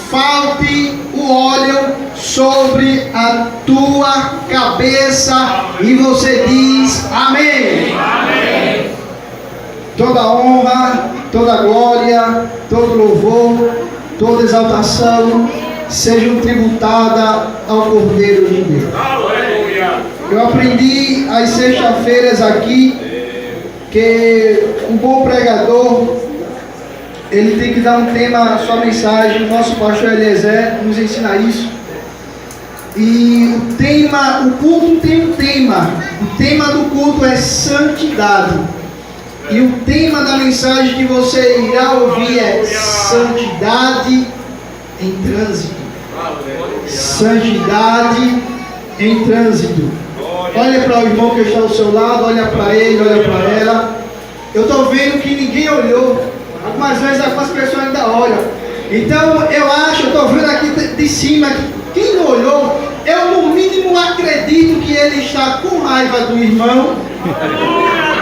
falte o óleo sobre a tua cabeça. E você diz amém. Amém. Toda honra, toda glória, todo louvor, toda exaltação sejam tributada ao Cordeiro de Deus. Aleluia. Eu aprendi às sextas-feiras aqui que um bom pregador, ele tem que dar um tema à sua mensagem. O nosso pastor Eliezer nos ensina isso. E o culto tem um tema. O tema do culto é santidade. E o tema da mensagem que você irá ouvir é santidade em trânsito. Santidade em trânsito. Olha para o irmão que está ao seu lado, olha para ele, olha para ela. Eu estou vendo que ninguém olhou. Algumas vezes algumas pessoas ainda olham. Então eu estou vendo aqui de cima que quem não olhou, eu no mínimo acredito que ele está com raiva do irmão.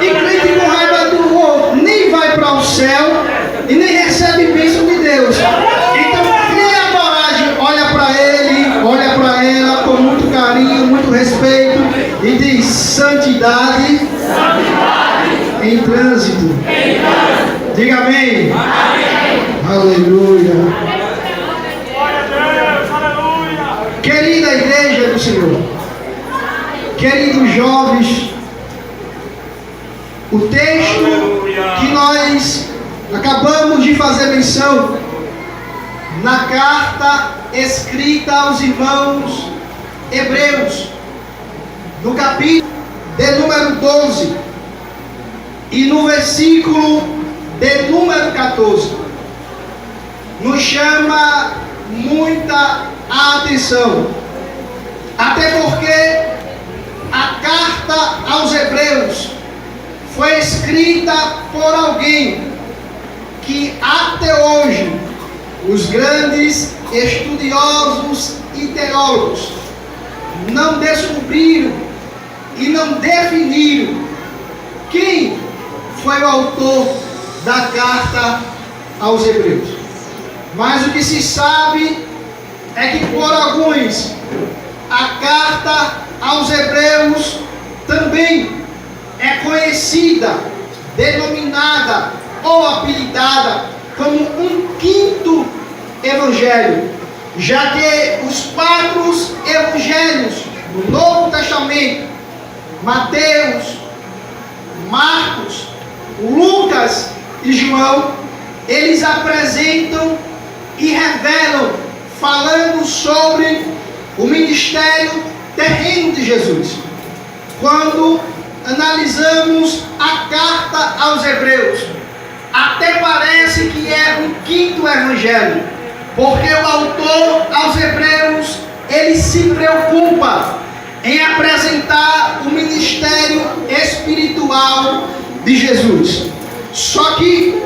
E crente com raiva do outro nem vai para o céu e nem recebe bênção de Deus. Então tenha coragem, olha para ele, olha para ela com muito carinho, muito respeito e diz santidade em trânsito. Diga amém. Aleluia. Querida igreja do Senhor, queridos jovens, o texto que nós acabamos de fazer menção na carta escrita aos irmãos hebreus, no capítulo de número 12 e no versículo de número 14, nos chama muita atenção, até porque a carta aos hebreus foi escrita por alguém que até hoje os grandes estudiosos e teólogos não descobriram e não definiram quem foi o autor da carta aos hebreus. Mas o que se sabe é que por alguns a carta aos hebreus também é conhecida, denominada ou apelidada como um quinto evangelho, já que os 4 evangelhos do Novo Testamento, Mateus, Marcos, Lucas e João, eles apresentam e revelam, falando sobre o ministério terreno de Jesus. Quando analisamos a carta aos hebreus, até parece que é um quinto evangelho, porque o autor aos hebreus, ele se preocupa em apresentar o ministério espiritual de Jesus. Só que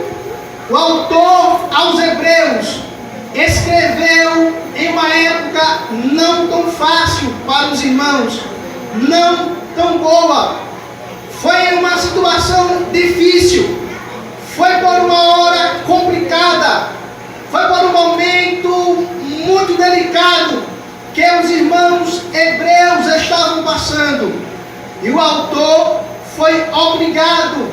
o autor aos hebreus escreveu em uma época não tão fácil para os irmãos, não tão boa. Foi uma situação difícil, foi por uma hora complicada, foi por um momento muito delicado que os irmãos hebreus estavam passando. E o autor foi obrigado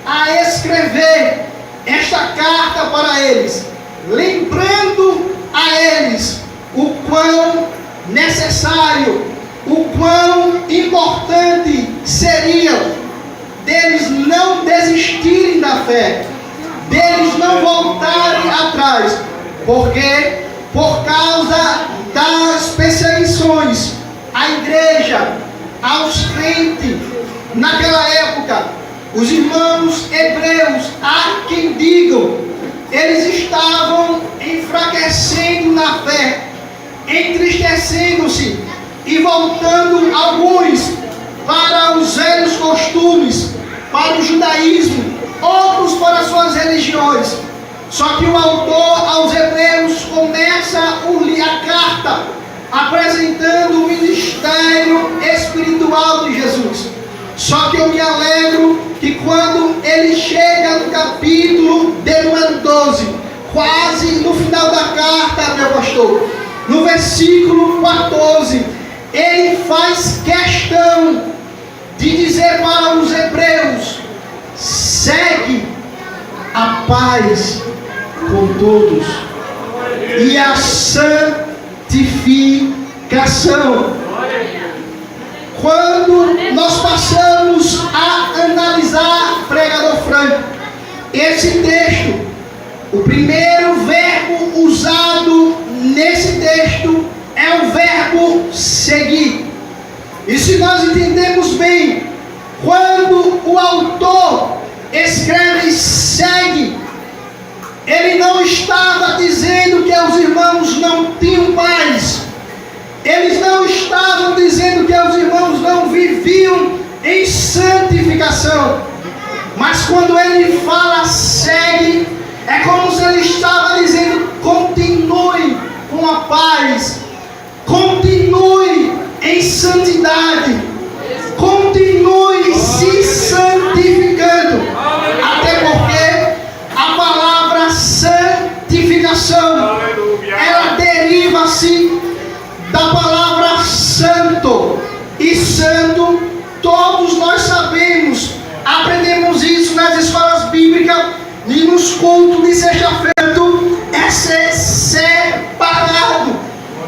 a escrever esta carta para eles, lembrando a eles o quão necessário, o quão importante seria deles não desistirem da fé, deles não voltarem atrás, porque por causa das perseguições à igreja, aos crentes, naquela época, os irmãos hebreus, há quem digam, eles estavam enfraquecendo na fé, entristecendo-se e voltando alguns para os velhos costumes, para o judaísmo, outros para suas religiões. Só que o autor aos hebreus começa a carta apresentando o ministério espiritual de Jesus. Só que eu me alegro que quando ele chega no capítulo de número 12, quase no final da carta, meu pastor. No versículo 14, ele faz questão de dizer para os hebreus: segue a paz com todos e a santificação. Quando nós passamos a analisar, pregador Franco, esse texto, o primeiro verbo usado nesse texto é o verbo seguir. E se nós entendemos bem, quando o autor escreve segue, ele não estava dizendo que os irmãos não tinham paz. Eles não estavam dizendo que os irmãos não viviam em santificação. Mas quando ele fala segue, é como se ele estava dizendo: continue com a paz, continue em santidade, continue se santificando. Até porque a palavra santificação, ela deriva-se da palavra santo. E santo, todos nós sabemos, aprendemos isso nas escolas bíblicas e nos cultos de sexta-feira, é ser separado.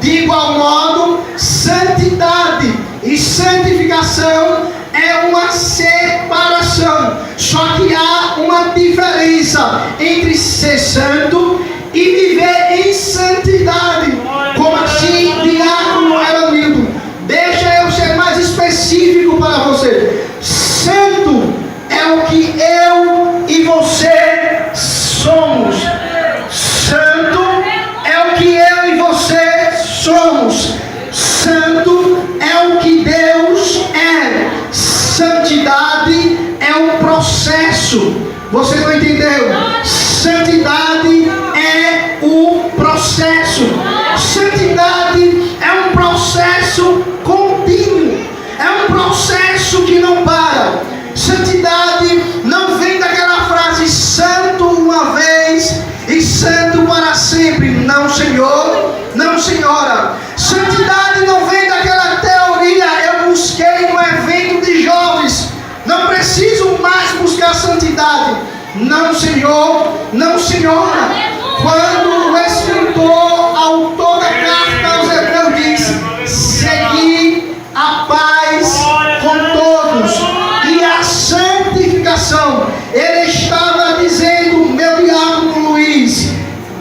De igual modo, santidade e santificação é uma separação. Só que há uma diferença entre ser santo e viver em santidade. Como assim, diácono Evanildo? Deixa eu ser mais específico para você. Santo é o que eu e você somos. Santo é o que eu e você somos. Santo é o que Deus é. Santidade é um processo. Você não entendeu? Santidade é o processo. Santidade é um processo contínuo. É um processo que não para. Santidade não vem daquela frase santo uma vez e santo para sempre. Não, Senhor, não, senhora. Santidade não vem daquela teoria: eu busquei no evento de jovens, não preciso mais buscar santidade. Não, Senhor, não, senhora. Quando o escritor, autor da carta aos hebreus diz: seguir a paz com todos e a santificação, ele estava dizendo, meu diácono Luiz,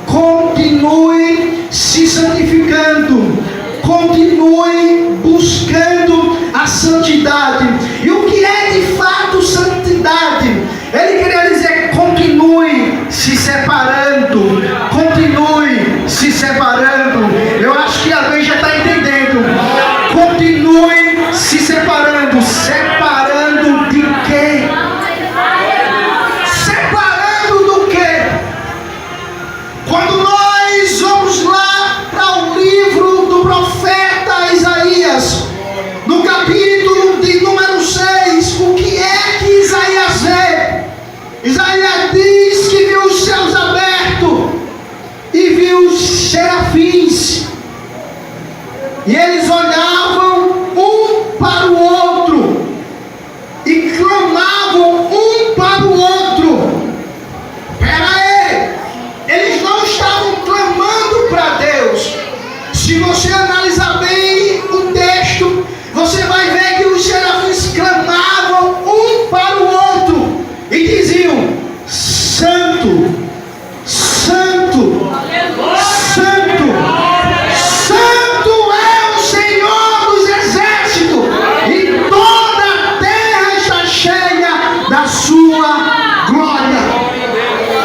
continue se santificando, continue buscando a santidade. E o que é de fato santidade? Ele queria dizer: continue se separando, continue se separando. Eu acho que alguém já está entendendo. Continue se separando. Separando de quê? Separando do quê? Quando nós vamos lá para o livro do profeta Isaías, no capítulo de número 6, o que é que Isaías vê? Isaías diz que viu os céus abertos e viu os serafins, e eles olhavam um para o outro e clamavam um para o outro. Peraí, eles não estavam clamando para Deus. Se você analisar bem o texto, você vai ver que os serafins clamavam um para o outro e diziam: santo, santo, santo, santo é o Senhor dos exércitos, e toda a terra está cheia da sua glória.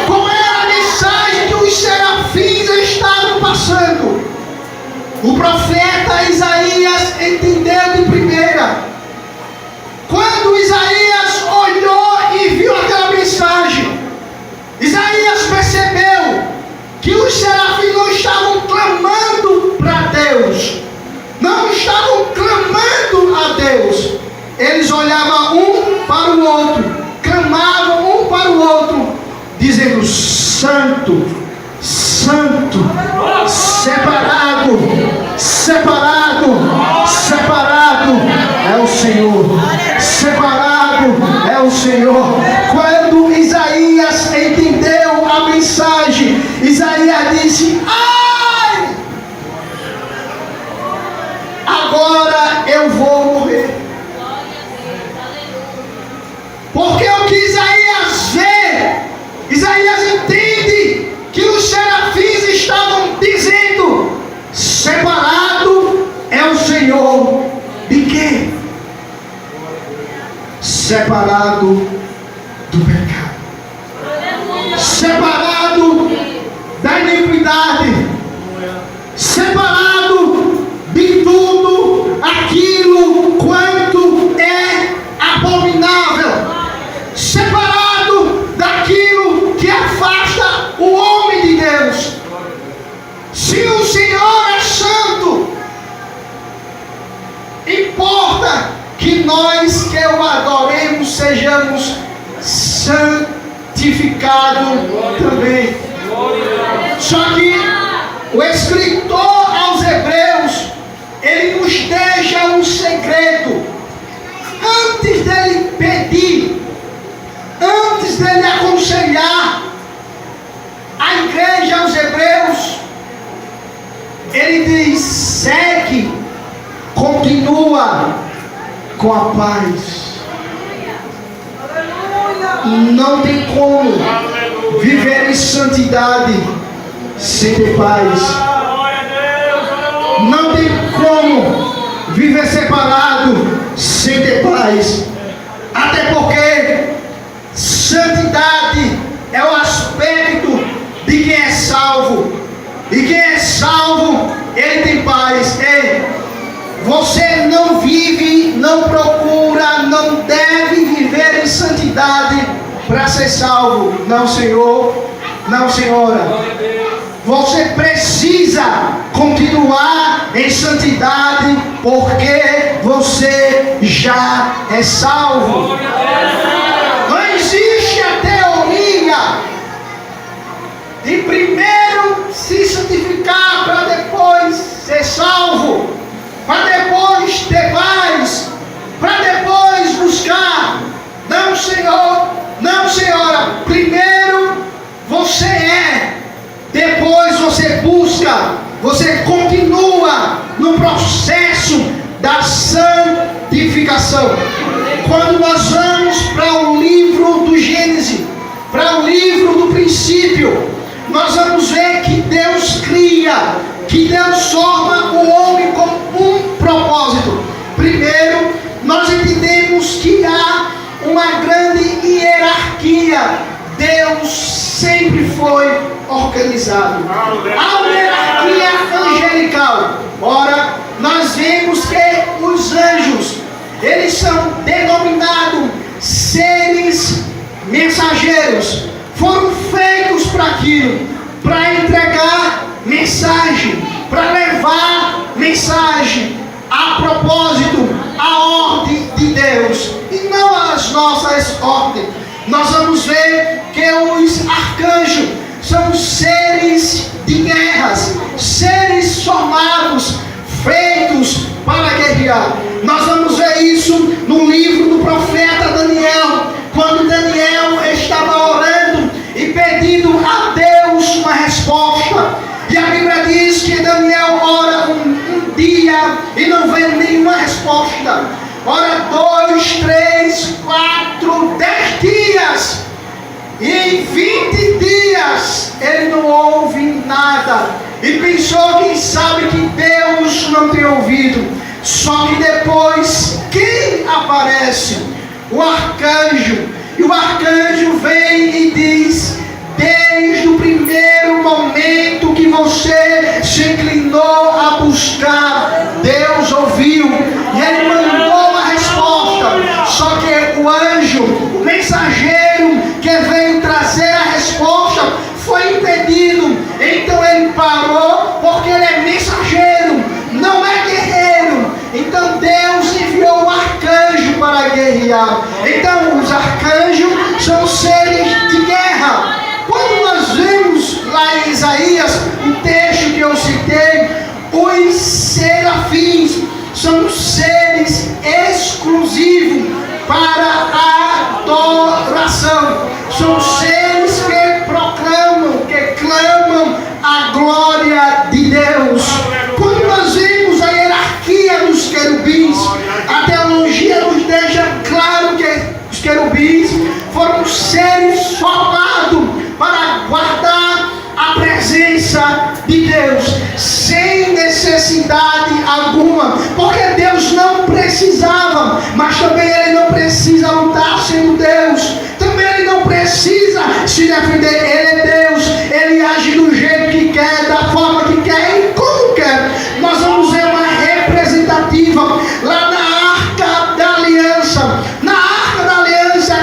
Qual era a mensagem que os serafins estavam passando? O profeta Isaías entendeu de primeira. Quando Isaías olhou e viu aquela mensagem, Isaías percebeu que os serafins não estavam clamando para Deus, não estavam clamando a Deus. Eles olhavam um para o outro, clamavam um para o outro, dizendo: santo, santo, separado separado é o Senhor. Separado é o Senhor. Quando Isaías entendeu a mensagem, Isaías disse: ai, agora eu vou morrer. Porque o que Isaías vê, Isaías entende que os serafins estavam dizendo: separado é o Senhor de quê? Separado do pecado, separado da iniquidade, separado de tudo aquilo quanto é abominável, separado daquilo que afasta o homem de Deus. Se o Senhor é santo, importa que nós que o adoremos sejamos santificados também. Só que o escritor aos Hebreus, ele nos deixa um segredo. Antes dele pedir, antes dele aconselhar a igreja aos Hebreus, ele diz: segue, continua com a paz. Não tem como viver em santidade sem ter paz. Não tem como viver separado sem ter paz. Até porque santidade é o aspecto de quem é salvo. E quem é salvo, ele tem paz. Ei, você não vive, não procura, não deve viver em santidade para ser salvo. Não, Senhor. Não, Senhora. Você precisa continuar em santidade, porque você já é salvo. Não existe a teoria de primeiro se santificar para depois ser salvo, para depois ter paz, para depois buscar. Não, Senhor, não, Senhora. Primeiro você é, depois você busca, você continua no processo da santificação. Quando nós vamos para o livro do Gênesis, para o livro do princípio, nós vamos ver que Deus cria, que Deus forma o homem com um propósito. Primeiro, nós entendemos que há uma grande hierarquia. Deus sempre foi organizado. Há uma hierarquia angelical. Ora, nós vemos que os anjos, eles são denominados seres mensageiros. Foram feitos para aquilo, para entregar mensagem, para levar mensagem a propósito, a ordem de Deus, e não as nossas ordens. Nós vamos ver que os arcanjos são seres de guerras, seres formados, feitos para guerrear. Nós vamos ver isso no livro do profeta Daniel, quando Daniel estava orando e pedindo a Deus uma resposta. E a Bíblia diz que Daniel ora um dia e não vê nenhuma resposta. Ora 2, 3, 4, 10 dias. E em 20 dias ele não ouve nada. E pensou, quem sabe, que Deus não tem ouvido. Só que depois, quem aparece? O arcanjo. E o arcanjo vem e diz: desde o primeiro momento que você se inclinou a buscar, Deus ouviu. E ele mandou uma resposta. Só que o anjo, o mensageiro que veio trazer a resposta, foi impedido. Então ele parou, porque ele é mensageiro, não é guerreiro. Então Deus enviou o arcanjo para guerrear. Então os arcanjos são seres de guerra. Quando nós vemos lá em Isaías, o texto que eu citei, os serafins são seres exclusivos para a adoração. São seres que proclamam, que clamam a glória de Deus. Quando nós vemos a hierarquia dos querubins, a teologia nos deixa claro que os querubins foram seres formados para guardar a presença de Deus, sem necessidade alguma, porque Deus não precisava, mas também Ele não precisa lutar sendo Deus, também Ele não precisa se defender. Ele é Deus, Ele age do jeito que quer, da forma que quer e como quer. Nós vamos ver uma representativa lá na Arca da Aliança,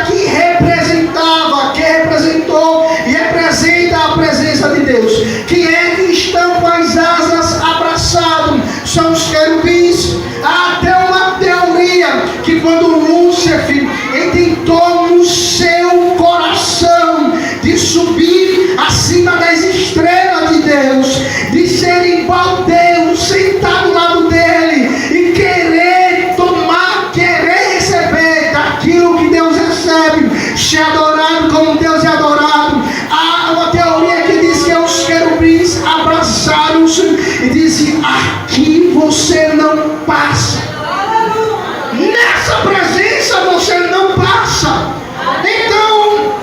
que representava, que representou e representa a presença de Deus. Quem é que estão com as asas abraçados? São os querubins. Há até uma teoria que quando Lúcifer tentou no seu coração de subir acima das estrelas de Deus, de ser igual a Deus, sentar do lado dele e querer tomar, querer receber daquilo que Deus recebe, ser adorado como Deus é adorado. Há uma teoria que diz que os querubins abraçaram-se e dizem: aqui você não passa, nessa presença você não passa. Então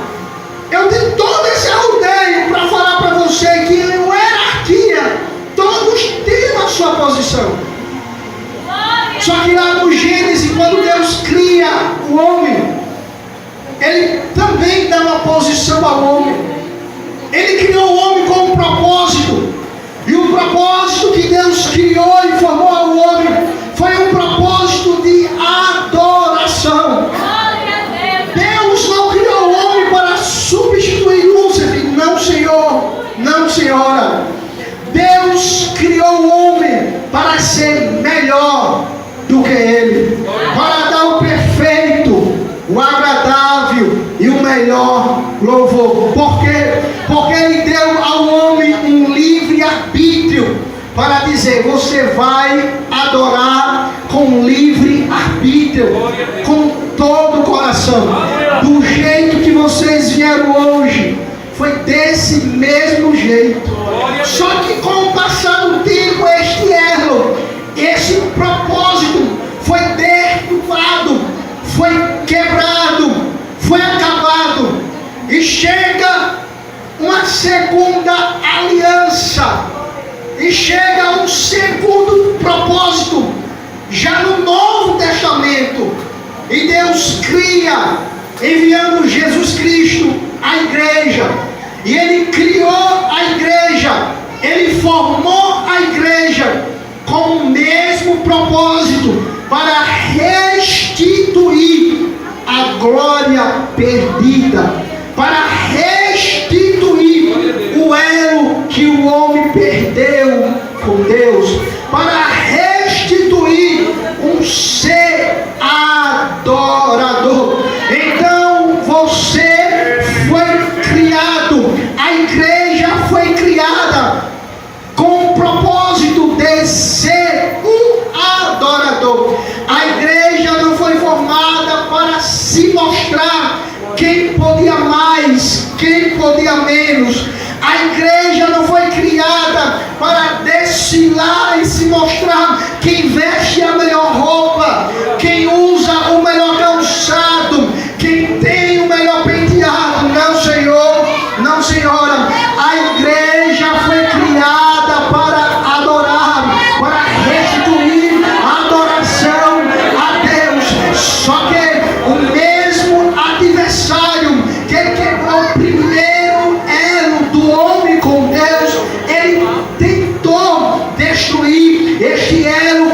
eu tenho todo esse rodeio para falar para você que em hierarquia todos têm a sua posição. Só que lá no Gênesis, quando Deus cria o homem, Ele também dá uma posição ao homem. Ele criou o homem com um propósito. E o propósito que Deus criou e formou ao homem foi um propósito de adoração. Deus não criou o homem para substituir Lúcifer. Não, Senhor. Não, Senhora. Deus criou o homem para ser melhor do que ele, para dar o perfeito, o agradável e o melhor louvor. Por quê? Porque Ele deu ao homem um livre arbítrio para dizer: você vai adorar com livre arbítrio, com todo o coração, do jeito que vocês vieram hoje. Foi desse mesmo jeito. Só que com o passar do tempo, este elo, esse propósito foi derrubado, foi quebrado, foi acabado. E chega uma segunda aliança, e chega um segundo propósito, já no Novo Testamento. E Deus cria, enviando Jesus Cristo à igreja. E Ele criou a igreja, Ele formou a igreja com o mesmo propósito, para restituir a glória perdida, para restituir o elo que o homem perdeu com Deus, para restituir um ser adorador. Então você foi criado, a igreja foi criada com o propósito de ser um adorador. A igreja não foi formada para se mostrar quem podia mais, quem podia menos. A igreja não foi criada para desfilar e se mostrar quem veste a melhor roupa, quem usa o melhor calçado, quem tem o melhor penteado. Não, Senhor, não, Senhora. A igreja foi criada para adorar, para restituir a adoração a Deus. Só que o mesmo adversário que quebrou o primeiro elo do homem com Deus, ele tentou destruir este elo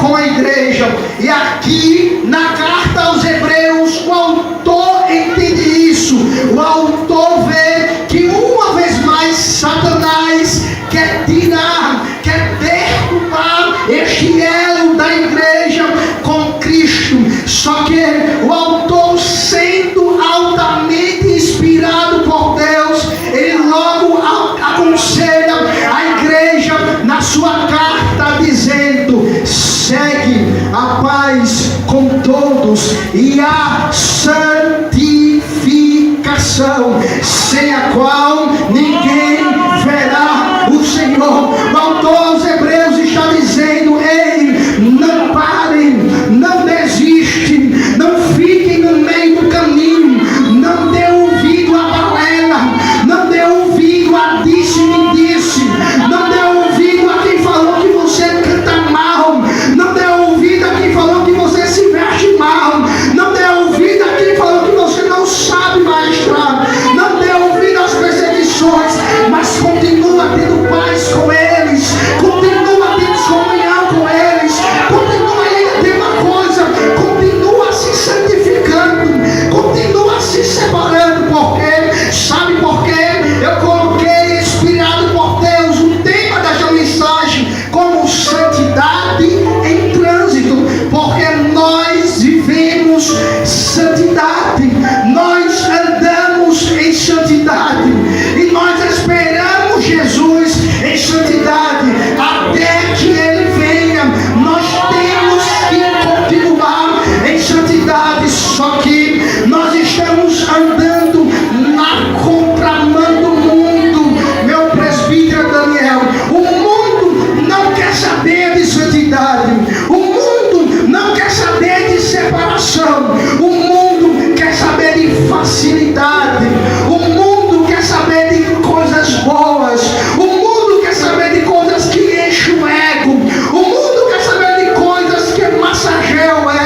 segue a paz com todos e a santificação, sem a qual ninguém verá o Senhor. O autor aos Hebreus está dizendo: ei, não parem, não desistem, não fiquem no meio do caminho, não dê ouvido à balela, não dê ouvido a disse-me-disse, não dê ouvido a quem falou que você canta mal, não dê ouvido a quem falou que você se veste mal, não dê ouvido a quem falou que você não sabe maestrar, não dê ouvido às perseguições, mas continua tendo paz com eles, continua tendo comunhão com eles, continua ainda tem uma coisa, continua se santificando, continua se separando. Porque sabe por quê? Eu coloquei, inspirado por Deus, o tema desta mensagem como santidade em trânsito, porque nós vivemos santidade, nós andamos em santidade e nós esperamos Jesus em santidade até que Ele venha. Nós temos que continuar em santidade, só que nós estamos andando na contramão do mundo, meu presbítero Daniel. O mundo não quer saber de santidade, o mundo não quer saber de separação, o mundo quer saber de facilidade, o mundo quer saber de coisas boas, o mundo quer saber de coisas que enchem o ego, o mundo quer saber de coisas que massageiam o ego.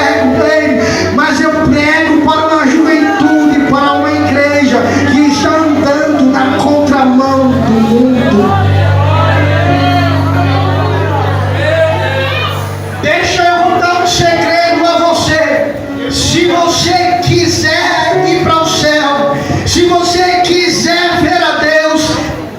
Mas eu prego para uma juventude, para uma igreja que está andando na contramão do mundo. Deixa eu contar um segredo a você. Se você quiser ir para o céu, se você quiser ver a Deus,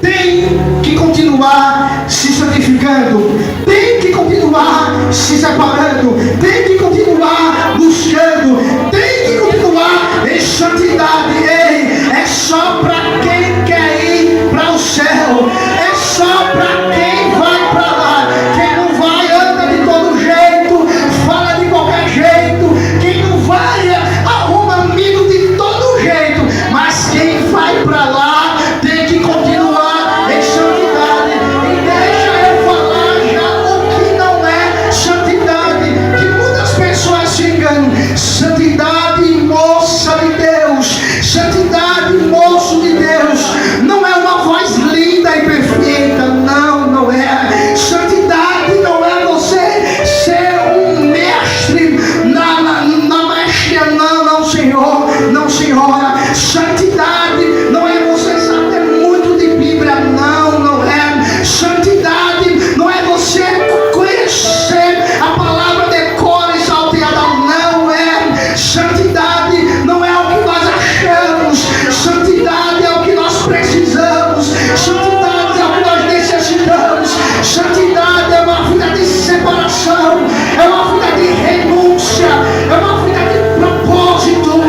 tem que continuar se santificando, tem que continuar se separando, tem que continuar buscando, tem que continuar em santidade. Ei, é só para quem quer ir para o céu, é só para quem vai para lá. Quem não vai anda de todo jeito, fala de qualquer jeito, quem não vai arruma amigo de todo jeito, mas quem vai para lá tem que continuar em santidade. E deixa eu falar já o que não é santidade, que muitas pessoas se enganam. Santidade, moça de Deus, santidade, moço de Deus, não é uma voz linda e perfeita, não é. Santidade não é você ser um mestre na maestria, não senhor, não senhora. Santidade não é você saber muito de Bíblia, não é. Santidade não é você conhecer a palavra de cor e salteada, não é. Santidade não é o que nós achamos, santidade é o que nós precisamos, santidade é o que nós necessitamos. Santidade é uma vida de separação, é uma vida de renúncia, é uma vida de propósito.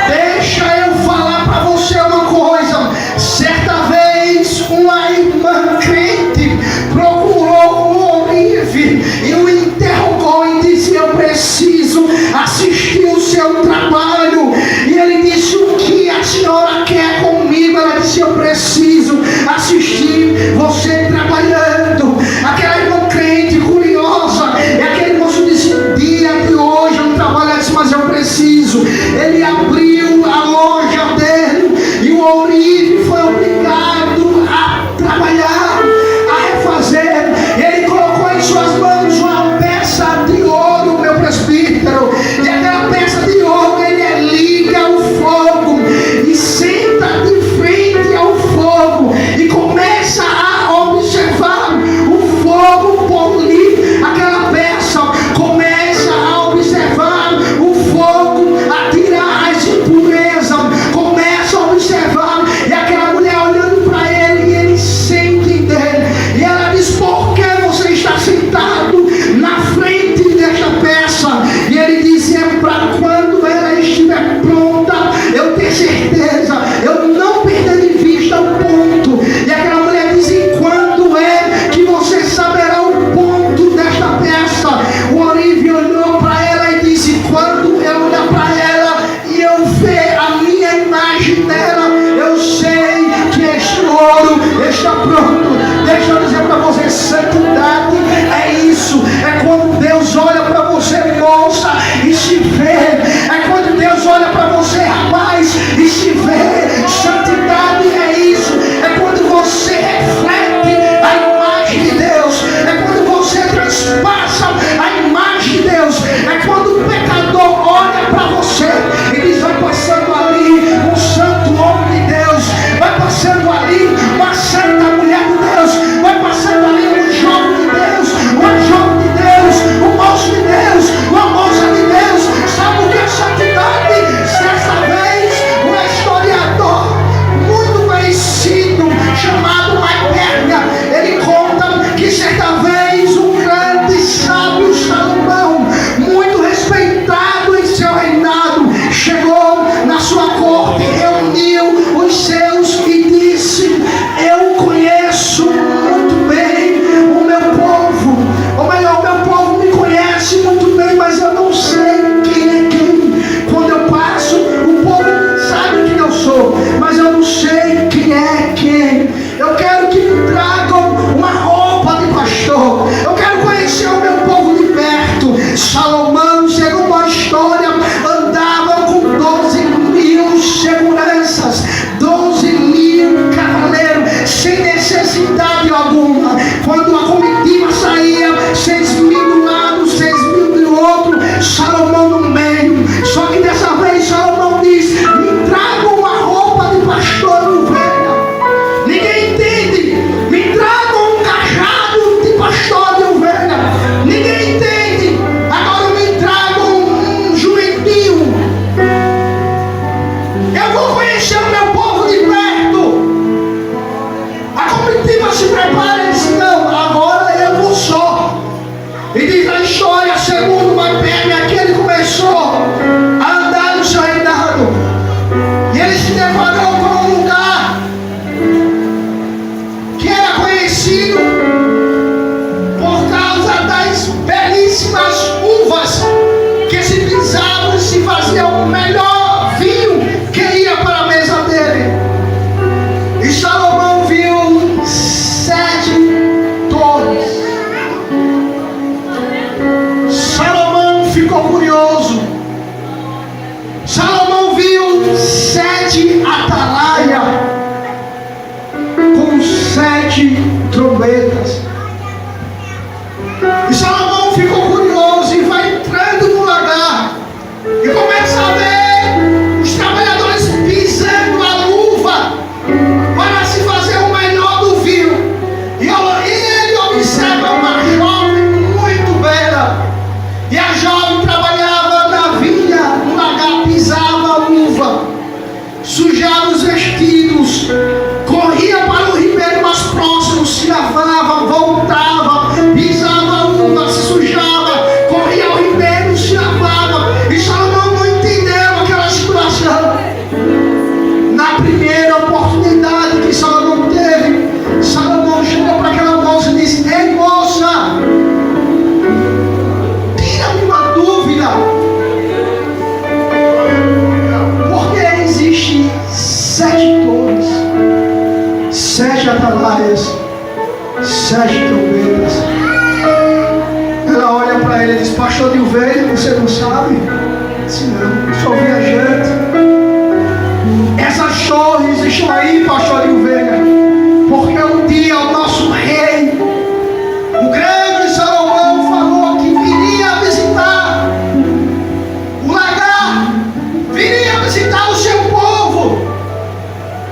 Deixa eu falar para você uma coisa. Certa vez uma irmã crente procurou o Orive e o interrogou e disse: eu preciso assistir o seu trabalho. E ele disse: o que a senhora quer comigo? Ela disse: eu preciso assistir você trabalhando. Aquela irmã crente curiosa, e aquele moço disse: dia de hoje eu trabalho. Ela disse: mas eu preciso. Ele abriu a loja dele e o Orive foi obrigado a trabalhar, a refazer. Ele colocou em suas mãos uma peça de ouro, meu presbítero, e aquela peça de ouro ele liga o fogo e senta de frente ao fogo e começa pronto. Deixa eu dizer para você, santidade é isso. É quando Deus olha para você, moça, e se vê. É quando Deus olha para você, rapaz, e se vê. Santidade é isso. É quando você reflete a imagem de Deus. É quando você transpassa a imagem de Deus. É quando o pecador olha para você e diz: vai passando ali um santo homem de Deus, vai passando ali uma santa mulher de Deus, vai passando ali um jovem de Deus, uma jovem de Deus, um moço de Deus, uma moça de Deus. Sabe o que é santidade? Certa vez um historiador muito conhecido chamado Maquernia, ele conta que certa vez um grande sábio Salomão, muito respeitado em seu reinado, chegou na sua corte, reuniu os seus e disse: eu conheço muito bem o meu povo, ou melhor, o meu povo me conhece muito bem, mas eu não sei quem é quem. Quando eu passo, o povo sabe quem eu sou, mas eu não sei quem é quem. Eu quero que me tragam uma roupa de pastor, eu quero conhecer o meu povo de perto. Salomão, segundo a história, andava com 12.000 seguranças, 12.000 cavaleiros, sem necessidade alguma. Quando a comitiva saía, 6.000 de um lado, 6.000 do outro, Salomão no meio. Só que dessa vez Salomão diz: me tragam uma roupa de pastor de ovelha. Ninguém entende. Me tragam um cajado de pastor de ovelha. Ninguém entende. Agora me tragam um jumentinho. Eu vou conhecer o meu povo de perto. A comitiva se prepara e diz: não, agora eu vou só. E diz a história, segundo Maquernia, que ele começou a andar no seu reinado. E ele se deparou com um lugar que era conhecido por causa das belíssimas uvas que se pisavam e se fazia o melhor vinho que ia para a mesa dele. E Salomão viu 7 torres. Salomão ficou curioso. Salomão viu 7 atalaias com 7 trombetas. E Salomão ficou curioso e vai entrando no lagar e começa a ver os trabalhadores pisando a luva para se fazer o melhor do vinho. E ele observa uma jovem muito bela. E a jovem trabalhava na vinha, no lagar, pisava a uva, sujava os vestidos, corria para o ribeiro mais próximo, se lavava, voltava, pisava a uva, se sujava, corria ao ribeiro, se lavava. E Salomão não entendeu aquela situação. Na primeira oportunidade que Salomão teve, Salomão chegou para aquela moça e disse: ei, moça, tira-me uma dúvida. Porque existe 7 torres, 7 atalaias, 7 trombetas. Ela olha para ele e diz: pastor de ovelha, você não sabe? Disse: não, eu sou viajante. Essas torres estão aí, pastor de ovelha, porque um dia o nosso rei, o grande Salomão, falou que viria visitar o lagar, viria visitar o seu povo,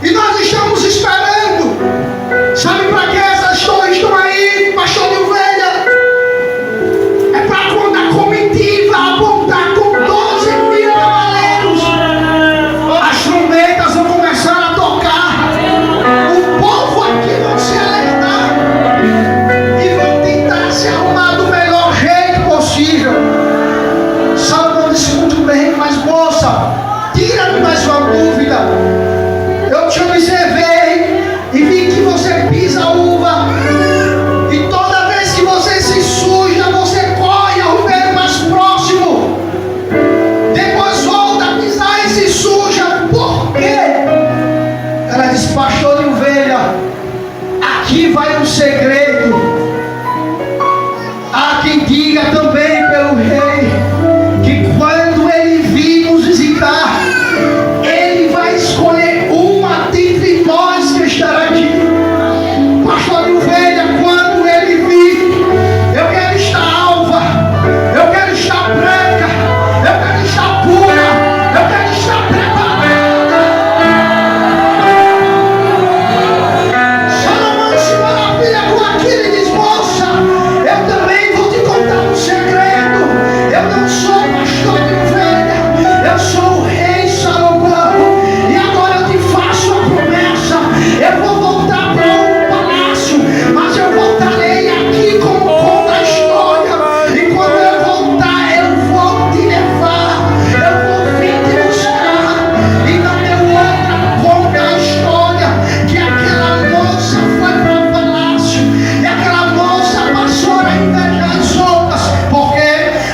e nós estamos esperando. Sabe para que essas torres estão aí, pastor de ovelha? É para quando a comitiva apontar com 12.000 cavaleiros aqui vai um segredo. Há quem diga também pelo rei que quando ele vir nos visitar, ele vai escolher uma dentre nós que estará aqui. Pastor de ovelha, quando ele vir, eu quero estar alva, eu quero estar branca, eu quero estar pura, eu quero estar preparada. Salomão se maravilha com aquilo e diz: moça, eu também vou te contar um segredo. Eu não sou pastor de ovelha, eu sou o rei Salomão. E agora eu te faço a promessa: eu vou voltar para o palácio, mas eu voltarei aqui como conta a história. E quando eu voltar, eu vou te levar, eu vou vir te buscar. E não deu outra, conta a história que aquela moça foi para o palácio e aquela moça passou a invejar as outras, porque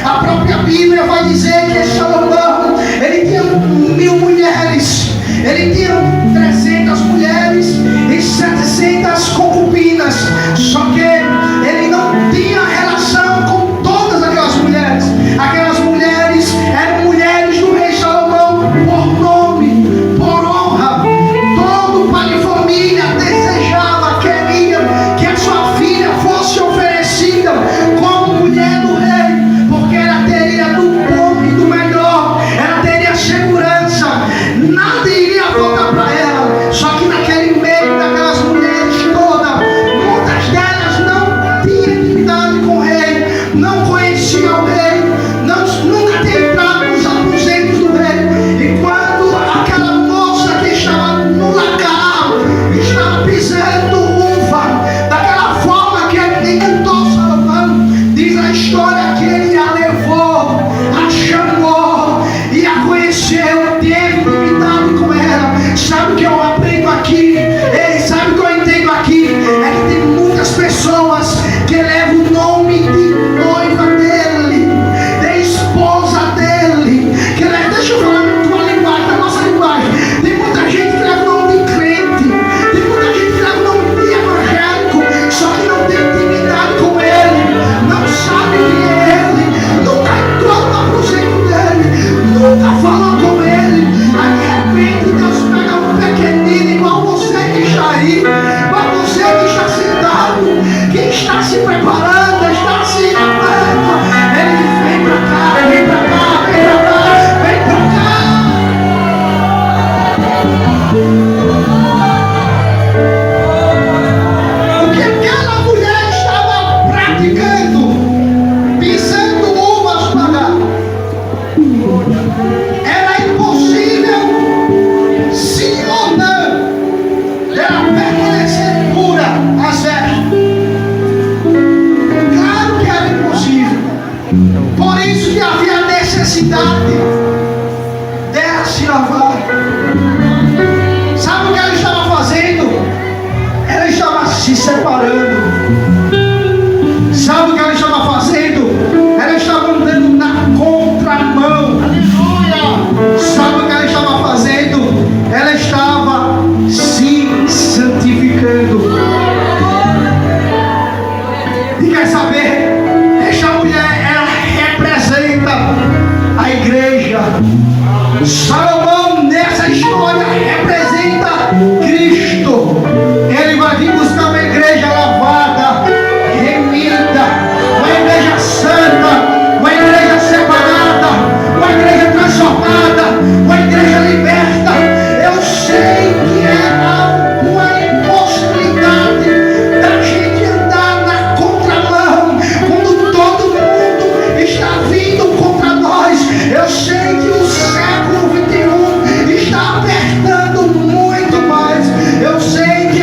a própria Bíblia vai dizer que Salomão, ele tinha 1000 mulheres, ele tinha 300 mulheres e 700 concubinas. Só que ele não tinha relação com todas aquelas mulheres. Aquelas mulheres eram mulheres do rei Salomão por nome, por honra. Todo pai de família desejava, queria que a sua filha fosse oferecida como mulher do rei, porque ela teria do bom e do melhor, ela teria segurança, nada iria voltar para ela. Só que naquele meio daquelas mulheres todas, muitas delas não tinham intimidade com o rei, não conheciam o rei, nunca tinham entrado nos aposentos do rei. E quando aquela moça que estava no lagar estava pisando uva, daquela forma que ele encantou Salomão, diz a história que ele a levou, a chamou e a conheceu, teve intimidade com ela. Sabe o que eu aprendo aqui? Ei, sabe o que eu entendo aqui? É que tem muitas pessoas que levam o nome de noiva dele, de esposa dele, que leva, deixa eu falar na tua linguagem, na nossa linguagem. Tem muita gente que leva o nome de crente, tem muita gente que leva o nome de evangélico, só que não tem intimidade com ele, não sabe quem é ele, nunca entrou no aposento dele, nunca falou com ele. Aí de repente Deus pega um pequenino igual você que está aí, igual você que está sentado, que está se preparando, está se aberto. Ele diz: vem pra cá, vem pra cá, vem pra cá, vem pra cá. O que aquela mulher estava praticando, pisando uvas no lagar, era impossível, sim ou não, dela permanecer pura às vestes. Claro que era impossível. Por isso que havia necessidade dela se lavar. Sabe o que ela estava fazendo? Ela estava se separando. Sabe o que ela estava fazendo? Ela estava andando na contramão. Aleluia! Sabe o que ela estava fazendo? Ela estava se santificando. E quer saber? Esta mulher, ela representa a igreja. Salomão, nessa história, representa Cristo. Ele vai vir buscar uma igreja lavada, remida, uma igreja santa, uma igreja separada, uma igreja transformada, uma igreja liberta. Eu sei que é uma impossibilidade da gente andar na contramão quando todo mundo está vindo contra nós. Eu sei que o século XXI está apertando muito mais. Eu sei que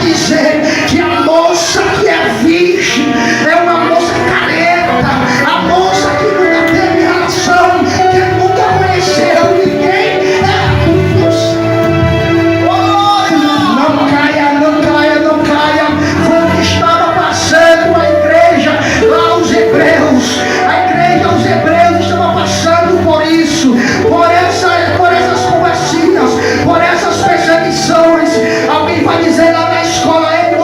dizer que a moça que é virgem é uma moça careta, a moça que nunca teve relação, que nunca conheceu ninguém, é moça. Não caia, não caia, não caia. Foi o que estava passando a igreja lá, os hebreus. A igreja, os hebreus estavam passando por isso, por essas conversinhas, por essas perseguições. Alguém vai dizer lá na escola, ei,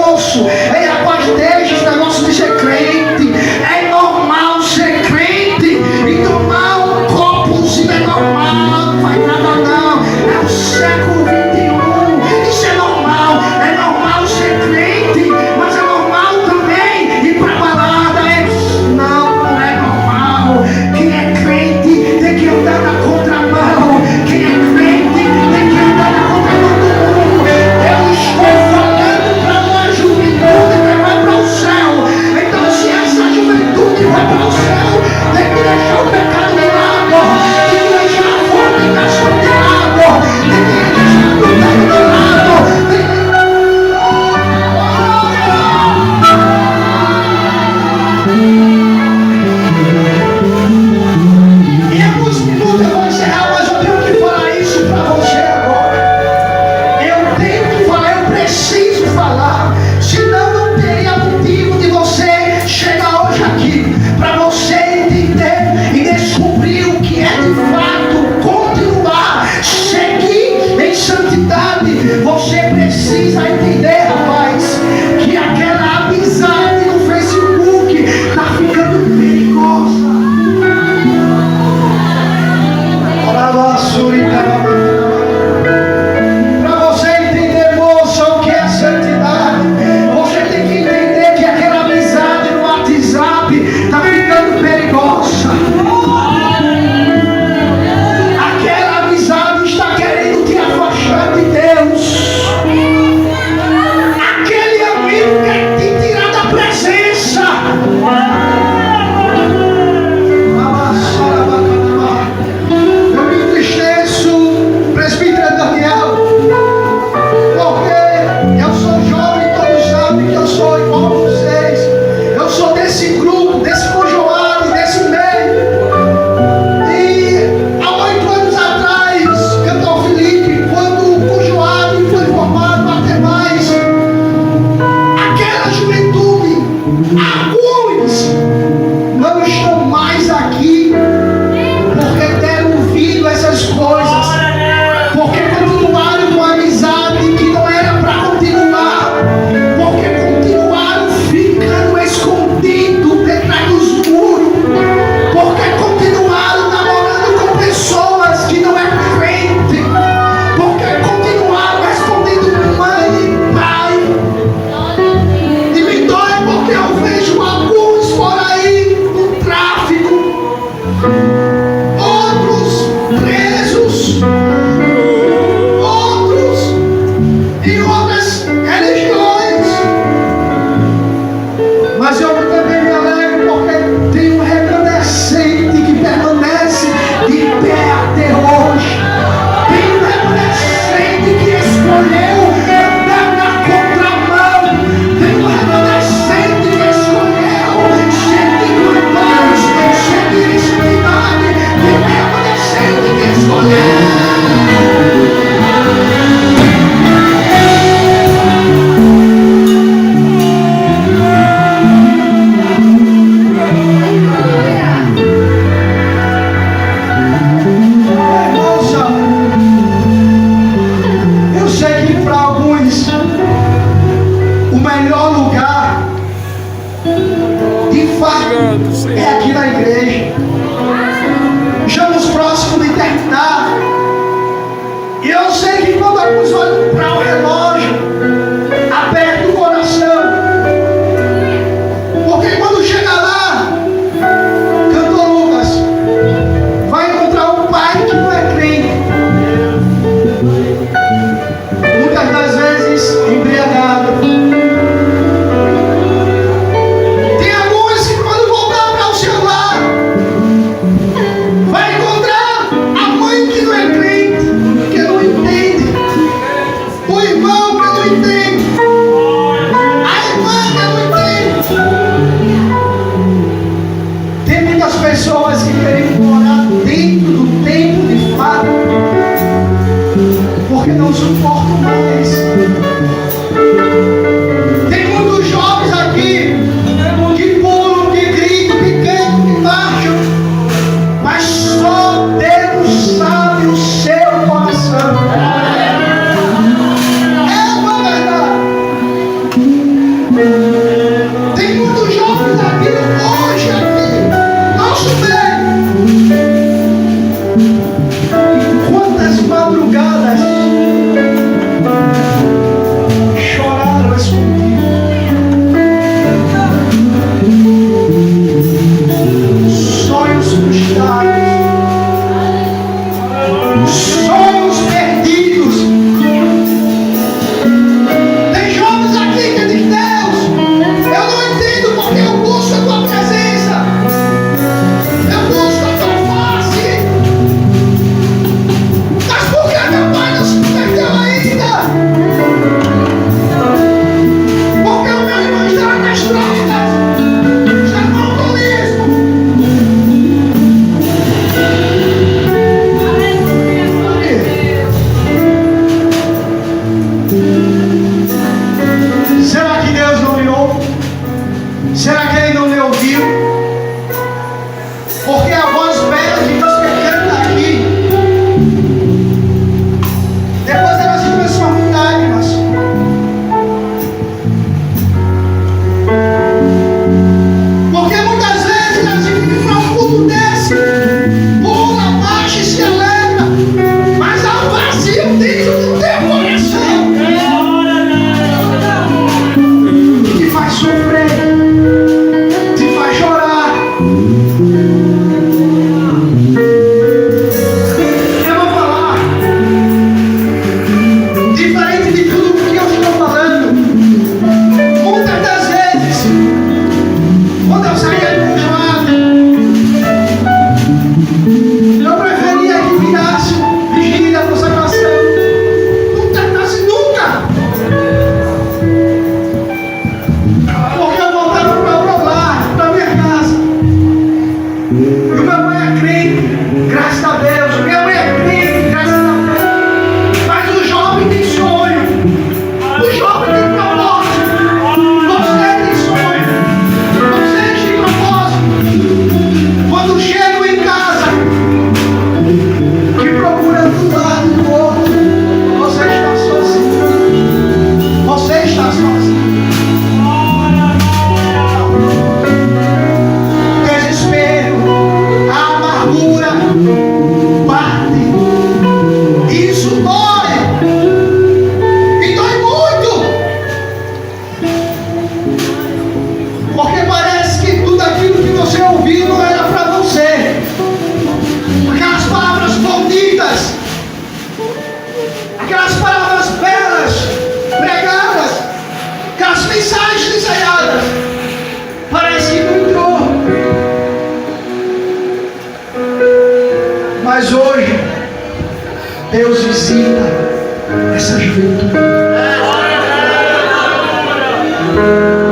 juventude.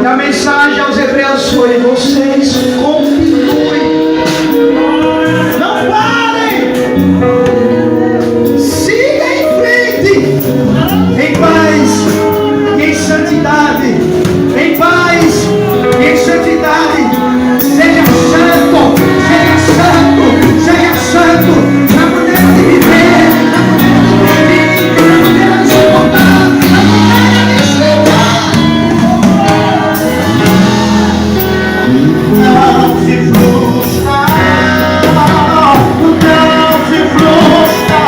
E a mensagem aos hebreus foi: vocês continuem, não parem, siga em frente, em paz e em santidade, em paz e em santidade. Seja santo, seja santo, seja santo, na maneira de viver, na maneira de se comportar, na maneira de chegar. Não se frustra, não se frustra,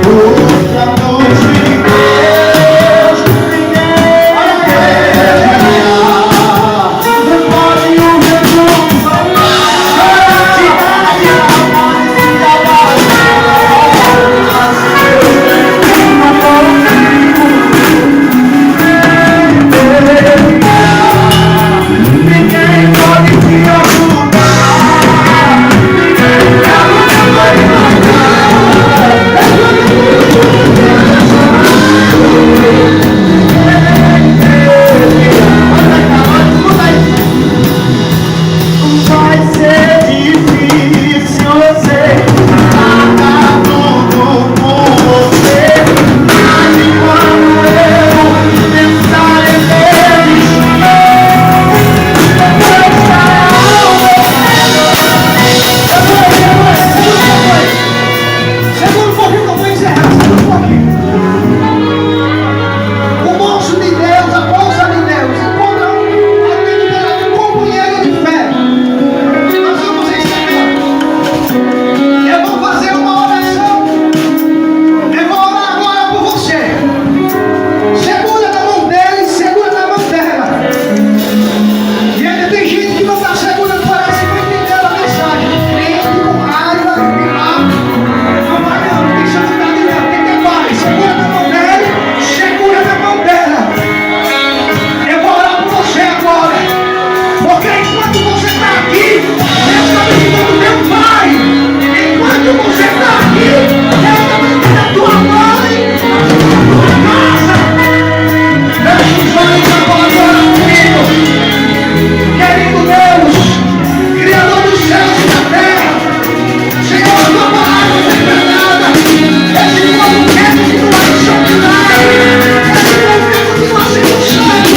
os planos de Deus ninguém não pode o Jesus amar. Cidade amor e ninguém pode te ajudar, ninguém pode vai ser difícil, eu sei, pagar tudo por você, mas enquanto eu pensar em Deus, eu estarei ao segura um pouquinho que eu vou encerrar, segura um pouquinho. O moço de Deus, a bolsa de Deus, encontra um companheiro de fé. Nós vamos encerrar. Eu vou fazer uma oração. Eu vou orar agora por você. Segura na mão dele, segura na mão dela. E ainda tem gente que não está segurando, parece que não entendeu a mensagem. Crente com raiva, não vai não, tem santidade não, tem que ter paz. Segura na mão dele, segura na mão dela. Eu vou orar por você agora, porque enquanto você está aqui, Deus está visitando teu pai. Enquanto você está aqui, Deus está visitando a tua mãe, a tua casa. Feche os olhos agora comigo. Querido Deus, Criador dos céus e da terra, Senhor, a tua palavra é verdade. Esse povo quer continuar em santidade, esse povo quer continuar sendo santo.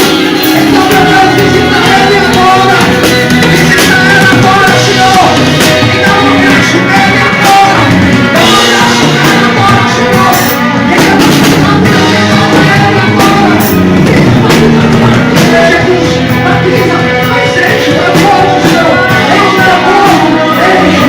Então, meu Deus, visita ele agora, Senhor. E dá um abraço nele agora, dá um abraço nele agora, Senhor. E dá um abraço nele agora. Jesus, batiza, mas enche o teu povo, Senhor. Enche o teu povo, enche.